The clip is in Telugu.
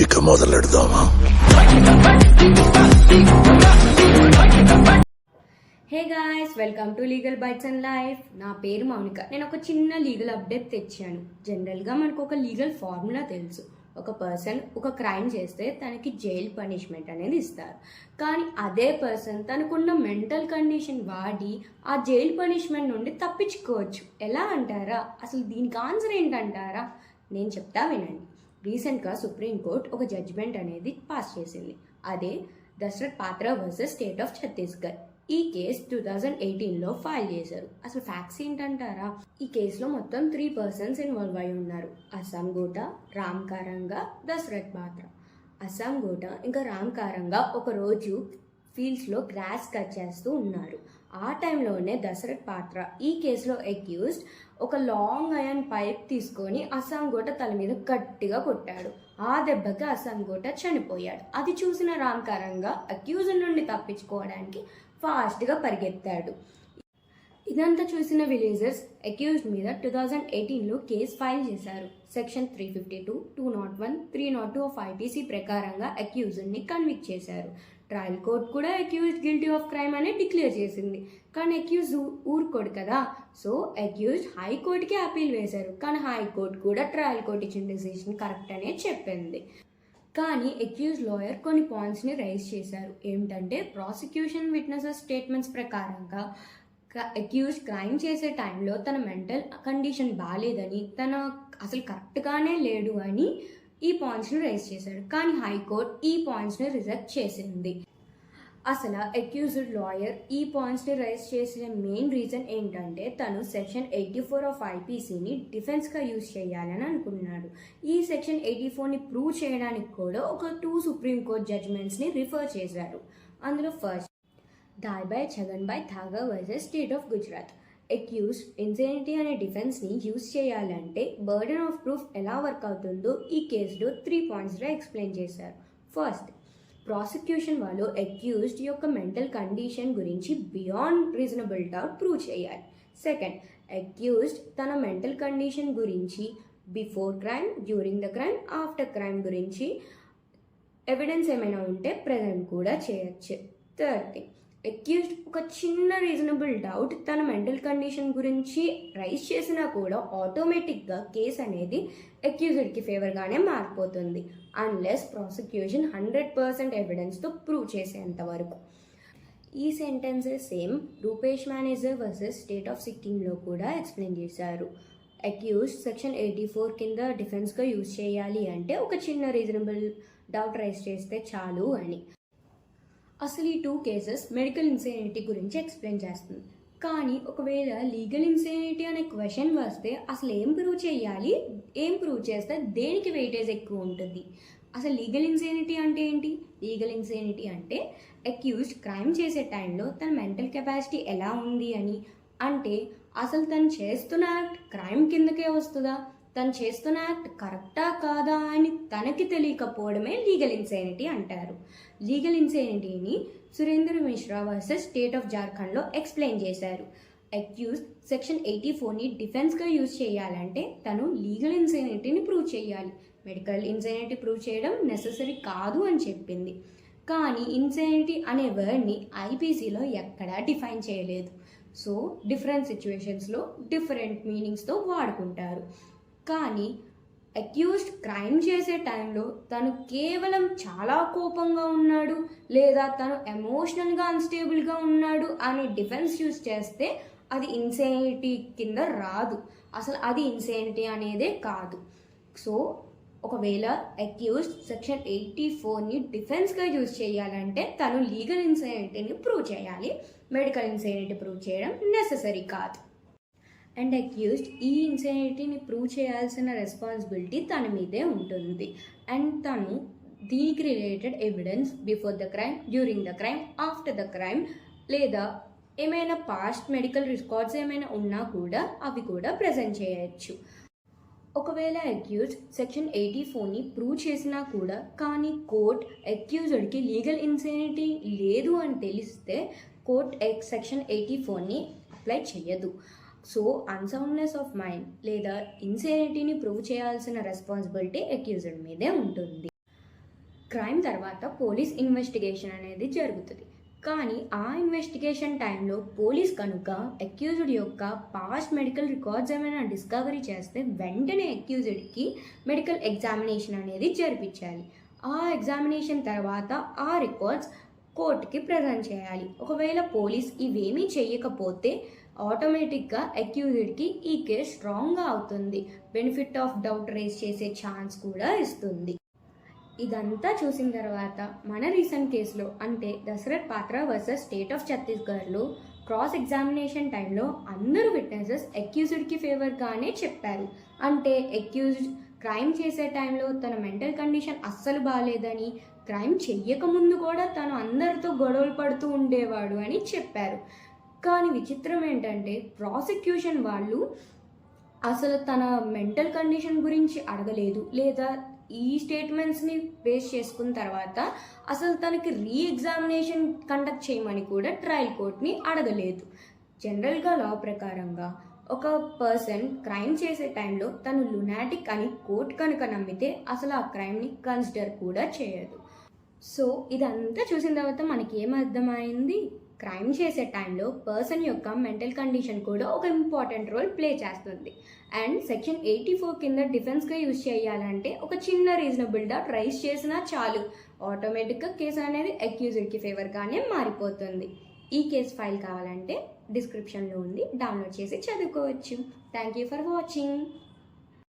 ఇక మొదలెడదామా? Hey guys, welcome to legal bites and life. నా పేరు మౌనిక. నేను ఒక చిన్న లీగల్ అప్డేట్ తెచ్చాను. జనరల్గా మనకు ఒక లీగల్ ఫార్ములా తెలుసు. ఒక పర్సన్ ఒక క్రైమ్ చేస్తే తనకి జైల్ పనిష్మెంట్ అనేది ఇస్తారు. కానీ అదే పర్సన్ తనకున్న మెంటల్ కండిషన్ వాడి ఆ జైల్ పనిష్మెంట్ నుండి తప్పించుకోవచ్చు. ఎలా అంటారా? అసలు దీనికి ఆన్సర్ ఏంటంటారా? నేను చెప్తా వినండి. రీసెంట్గా సుప్రీంకోర్టు ఒక జడ్జిమెంట్ అనేది పాస్ చేసింది. అదే దశరథ్ పాత్ర వర్సెస్ స్టేట్ ఆఫ్ ఛత్తీస్గఢ్. ఈ కేసు 2018లో ఫైల్ చేశారు. అసలు ఫ్యాక్ట్స్ ఏంటంటారా? ఈ కేసులో మొత్తం 3 పర్సన్స్ ఇన్వాల్వ్ అయి ఉన్నారు. అస్సాం గోట, రామ్ కారంగా, దశరథ్ పాత్ర. అస్సాం గోట ఇంకా రామ్ కారంగా ఒకరోజు ఫీల్డ్స్లో గ్రాస్ కట్ చేస్తూ ఉన్నారు. ఆ టైంలోనే దశరథ్ పాత్ర, ఈ కేసులో అక్యూజ్డ్, ఒక లాంగ్ ఐరన్ పైప్ తీసుకొని అస్సాం గోట తల మీద గట్టిగా కొట్టాడు. ఆ దెబ్బకి అస్సాం గోట చనిపోయాడు. అది చూసిన రామ్ కారంగా అక్యూజ్డ్ నుండి తప్పించుకోవడానికి ఫాస్ట్గా పరిగెత్తాడు. ఇదంతా చూసిన విలేజర్స్ అక్యూజ్డ్ మీద 2018లో కేసు ఫైల్ చేశారు. సెక్షన్ 352, 201, 302 ఆఫ్ ఐపీసీ ప్రకారంగా అక్యూజ్డ్ని కన్విక్ట్ చేశారు. ట్రయల్ కోర్ట్ కూడా అక్యూజ్డ్ గిల్టీ ఆఫ్ క్రైమ్ అని డిక్లేర్ చేసింది. కానీ అక్యూజ్డ్ ఊరుకోడు కదా. సో అక్యూజ్డ్ హైకోర్టుకి అపీల్ వేశారు. కానీ హైకోర్టు కూడా ట్రయల్ కోర్ట్ ఇచ్చిన డెసిషన్ కరెక్ట్ అనే చెప్పింది. కానీ అక్యూజ్ లాయర్ కొన్ని పాయింట్స్ని రైజ్ చేశారు. ఏమిటంటే, ప్రాసిక్యూషన్ విట్నెసెస్ స్టేట్మెంట్స్ ప్రకారంగా అక్యూజ్ క్రైమ్ చేసే టైంలో తన మెంటల్ కండిషన్ బాగాలేదని, తన అసలు కరెక్ట్గానే లేడు అని ఈ పాయింట్స్ని రైజ్ చేశారు. కానీ హైకోర్టు ఈ పాయింట్స్ని రిజెక్ట్ చేసింది. అసలు అక్యూజ్డ్ లాయర్ ఈ పాయింట్స్ని రైజ్ చేసిన మెయిన్ రీజన్ ఏంటంటే, తను సెక్షన్ 84 ఆఫ్ ఐపీసీని డిఫెన్స్గా యూజ్ చేయాలని అనుకున్నాడు. ఈ సెక్షన్ 84ని ప్రూవ్ చేయడానికి కూడా ఒక 2 సుప్రీంకోర్టు జడ్జ్మెంట్స్ని రిఫర్ చేశారు. అందులో first, Dahyabhai Chhaganbhai Thakker versus state of Gujarat. Accused insanity అనే డిఫెన్స్ని యూజ్ చేయాలంటే బర్డెన్ ఆఫ్ ప్రూఫ్ ఎలా వర్క్ అవుతుందో ఈ కేసులో 3 పాయింట్స్లో ఎక్స్ప్లెయిన్ చేశారు. ఫస్ట్, ప్రాసిక్యూషన్ వాళ్ళు అక్యూజ్డ్ యొక్క మెంటల్ కండిషన్ గురించి బియాండ్ రీజనబుల్ డౌట్ ప్రూవ్ చేయాలి. సెకండ్, అక్యూజ్డ్ తన మెంటల్ కండిషన్ గురించి before crime, during the crime, after crime గురించి ఎవిడెన్స్ ఏమైనా ఉంటే ప్రజెంట్ కూడా చేయొచ్చు. థర్డ్ థింగ్, అక్యూజ్డ్ ఒక చిన్న రీజనబుల్ డౌట్ తన మెంటల్ కండిషన్ గురించి రైజ్ చేసినా కూడా ఆటోమేటిక్గా కేసు అనేది అక్యూజ్డ్కి ఫేవర్గానే మారిపోతుంది, అన్లెస్ ప్రాసిక్యూషన్ 100% ఎవిడెన్స్తో ప్రూవ్ చేసేంత వరకు. ఈ sentences same Rupesh Manger versus state of సిక్కింలో కూడా ఎక్స్ప్లెయిన్ చేశారు. అక్యూజ్డ్ సెక్షన్ 84 కింద డిఫెన్స్గా యూజ్ చేయాలి అంటే ఒక చిన్న రీజనబుల్ డౌట్ రైజ్ చేస్తే చాలు అని. అసలు ఈ 2 కేసెస్ మెడికల్ ఇన్సెనిటీ గురించి ఎక్స్ప్లెయిన్ చేస్తుంది. కానీ ఒకవేళ లీగల్ ఇన్సెనిటీ అనే క్వశ్చన్ వస్తే అసలు ఏం ప్రూవ్ చేయాలి, ఏం ప్రూవ్ చేస్తే దేనికి వెయిటేజ్ ఎక్కువ ఉంటుంది? అసలు లీగల్ ఇన్సెనిటీ అంటే ఏంటి? లీగల్ ఇన్సెనిటీ అంటే అక్యూజ్డ్ క్రైమ్ చేసే టైంలో తన మెంటల్ కెపాసిటీ ఎలా ఉంది అని. అంటే అసలు తను చేస్తున్న యాక్ట్ క్రైమ్ కిందకే వస్తుందా, తను చేస్తున్న యాక్ట్ కరెక్టా కాదా అని తనకి తెలియకపోవడమే లీగల్ ఇన్సెనిటీ అంటారు. లీగల్ ఇన్సెనిటీని Surendra Mishra versus state of జార్ఖండ్లో ఎక్స్ప్లెయిన్ చేశారు. అక్యూజ్ సెక్షన్ 84ని డిఫెన్స్గా యూజ్ చేయాలంటే తను లీగల్ ఇన్సెనిటీని ప్రూవ్ చేయాలి. మెడికల్ ఇన్సెనిటీ ప్రూవ్ చేయడం నెససరీ కాదు అని చెప్పింది. కానీ ఇన్సెనిటీ అనే వర్డ్ని ఐపీసీలో ఎక్కడా డిఫైన్ చేయలేదు. సో డిఫరెంట్ సిచ్యువేషన్స్లో డిఫరెంట్ మీనింగ్స్తో వాడుకుంటారు. కానీ అక్యూజ్డ్ క్రైమ్ చేసే టైంలో తను కేవలం చాలా కోపంగా ఉన్నాడు లేదా తను ఎమోషనల్గా అన్స్టేబుల్గా ఉన్నాడు అని డిఫెన్స్ యూజ్ చేస్తే అది ఇన్సెనిటీ కింద రాదు. అసలు అది ఇన్సెనిటీ అనేదే కాదు. సో ఒకవేళ అక్యూజ్డ్ సెక్షన్ 84ని డిఫెన్స్గా యూజ్ చేయాలంటే తను లీగల్ ఇన్సెనిటీని ప్రూవ్ చేయాలి. మెడికల్ ఇన్సెనిటీ ప్రూవ్ చేయడం నెససరీ కాదు. అండ్ అక్యూజ్డ్ ఈ ఇన్సెనిటీని ప్రూవ్ చేయాల్సిన రెస్పాన్సిబిలిటీ తన మీదే ఉంటుంది. అండ్ తను దీనికి related evidence before the crime, during the crime, after the crime లేదా ఏమైనా పాస్ట్ మెడికల్ రికార్డ్స్ ఏమైనా ఉన్నా కూడా అవి కూడా ప్రజెంట్ చేయొచ్చు. ఒకవేళ అక్యూజ్డ్ సెక్షన్ 84ని ప్రూవ్ చేసినా కూడా కానీ కోర్ట్ అక్యూజ్డ్కి లీగల్ ఇన్సెనిటీ లేదు అని తెలిస్తే కోర్ట్ సెక్షన్ 84ని అప్లై చేయదు. సో అన్సౌండ్నెస్ ఆఫ్ మైండ్ లేదా ఇన్సెనిటీని ప్రూవ్ చేయాల్సిన రెస్పాన్సిబిలిటీ అక్యూజ్డ్ మీదే ఉంటుంది. క్రైమ్ తర్వాత పోలీస్ ఇన్వెస్టిగేషన్ అనేది జరుగుతుంది. కానీ ఆ ఇన్వెస్టిగేషన్ టైంలో పోలీస్ కనుక అక్యూజ్డ్ యొక్క పాస్ట్ మెడికల్ రికార్డ్స్ ఏమైనా డిస్కవరీ చేస్తే వెంటనే అక్యూజ్డ్కి మెడికల్ ఎగ్జామినేషన్ అనేది జరిపించాలి. ఆ ఎగ్జామినేషన్ తర్వాత ఆ రికార్డ్స్ కోర్టుకి ప్రజెంట్ చేయాలి. ఒకవేళ పోలీస్ ఇవేమీ చేయకపోతే ఆటోమేటిక్గా అక్యూజ్డ్కి ఈ కేసు స్ట్రాంగ్గా అవుతుంది. బెనిఫిట్ ఆఫ్ డౌట్ రేస్ చేసే ఛాన్స్ కూడా ఇస్తుంది. ఇదంతా చూసిన తర్వాత మన రీసెంట్ కేసులో అంటే దశరథ్ పాత్ర వర్సెస్ స్టేట్ ఆఫ్ ఛత్తీస్గఢ్లో క్రాస్ ఎగ్జామినేషన్ టైంలో అందరూ విట్నెసెస్ అక్యూజ్డ్కి ఫేవర్గానే చెప్పారు. అంటే అక్యూజ్డ్ క్రైమ్ చేసే టైంలో తన మెంటల్ కండిషన్ అస్సలు బాగాలేదని, క్రైమ్ చెయ్యకముందు కూడా తను అందరితో గొడవలు పడుతూ ఉండేవాడు అని చెప్పారు. కానీ విచిత్రం ఏంటంటే ప్రాసిక్యూషన్ వాళ్ళు అసలు తన మెంటల్ కండిషన్ గురించి అడగలేదు, లేదా ఈ స్టేట్మెంట్స్ని బేస్ చేసుకున్న తర్వాత అసలు తనకి ఎగ్జామినేషన్ కండక్ట్ చేయమని కూడా ట్రయల్ కోర్ట్ని అడగలేదు. జనరల్గా లా ప్రకారంగా ఒక పర్సన్ క్రైమ్ చేసే టైంలో తను లునాటిక్ అని కోర్ట్ కనుక నమ్మితే అసలు ఆ క్రైమ్ని కన్సిడర్ కూడా చేయదు. సో ఇదంతా చూసిన తర్వాత మనకి ఏమర్థమైంది? క్రైమ్ చేసే టైంలో పర్సన్ యొక్క మెంటల్ కండిషన్ కూడా ఒక ఇంపార్టెంట్ రోల్ ప్లే చేస్తుంది. అండ్ సెక్షన్ 84 కింద డిఫెన్స్గా యూజ్ చేయాలంటే ఒక చిన్న రీజనబుల్ డౌట్ రైజ్ చేసినా చాలు, ఆటోమేటిక్గా కేసు అనేది అక్యూజ్డ్కి ఫేవర్గానే మారిపోతుంది. ఈ కేసు ఫైల్ కావాలంటే డిస్క్రిప్షన్లో ఉంది, డౌన్లోడ్ చేసి చదువుకోవచ్చు. Thank you for watching.